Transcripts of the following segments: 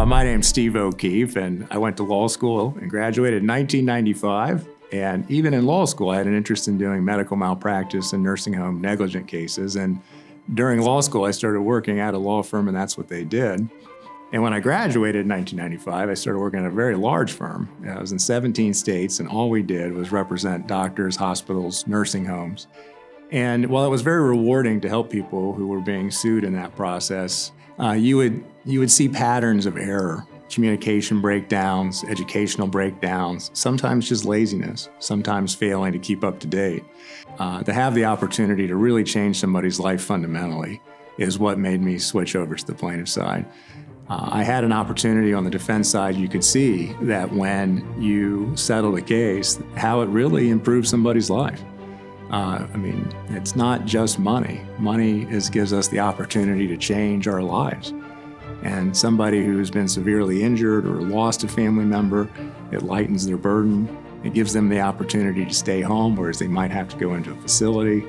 My name's Steve O'Keefe, and I went to law school and graduated in 1995. And even in law school, I had an interest in doing medical malpractice and nursing home negligent cases. And during law school, I started working at a law firm, and that's what they did. And when I graduated in 1995, I started working at a very large firm. I was in 17 states, and all we did was represent doctors, hospitals, nursing homes. And while it was very rewarding to help people who were being sued in that process, you would see patterns of error, communication breakdowns, educational breakdowns, sometimes just laziness, sometimes failing to keep up to date. To have the opportunity to really change somebody's life fundamentally is what made me switch over to the plaintiff side. I had an opportunity on the defense side. You could see that when you settled a case, how it really improved somebody's life. It's not just money. Money gives us the opportunity to change our lives. And somebody who's been severely injured or lost a family member, it lightens their burden. It gives them the opportunity to stay home, whereas they might have to go into a facility.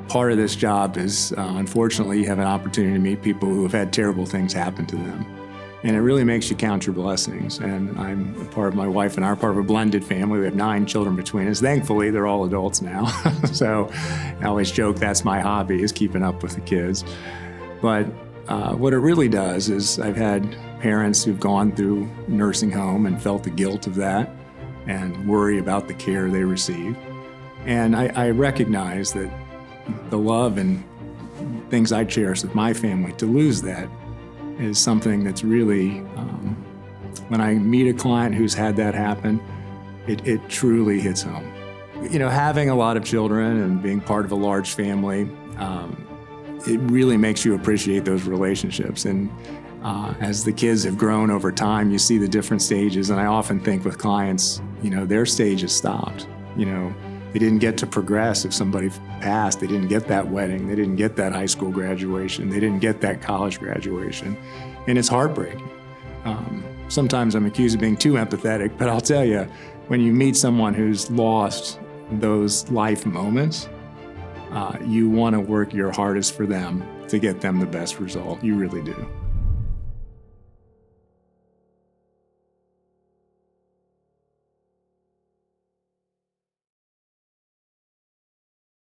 Part of this job is, unfortunately, you have an opportunity to meet people who have had terrible things happen to them. And it really makes you count your blessings. And I'm a part of my wife and I are part of a blended family. We have 9 children between us. Thankfully, they're all adults now. So I always joke that's my hobby, is keeping up with the kids. But what it really does is I've had parents who've gone through nursing home and felt the guilt of that and worry about the care they receive. And I recognize that the love and things I cherish with my family, to lose that is something that's really, when I meet a client who's had that happen, it truly hits home. You know, having a lot of children and being part of a large family, it really makes you appreciate those relationships. And as the kids have grown over time, you see the different stages. And I often think with clients, you know, their stage has stopped. You know, they didn't get to progress if somebody passed. They didn't get that wedding. They didn't get that high school graduation. They didn't get that college graduation. And it's heartbreaking. Sometimes I'm accused of being too empathetic, but I'll tell you, when you meet someone who's lost those life moments, you want to work your hardest for them to get them the best result. You really do.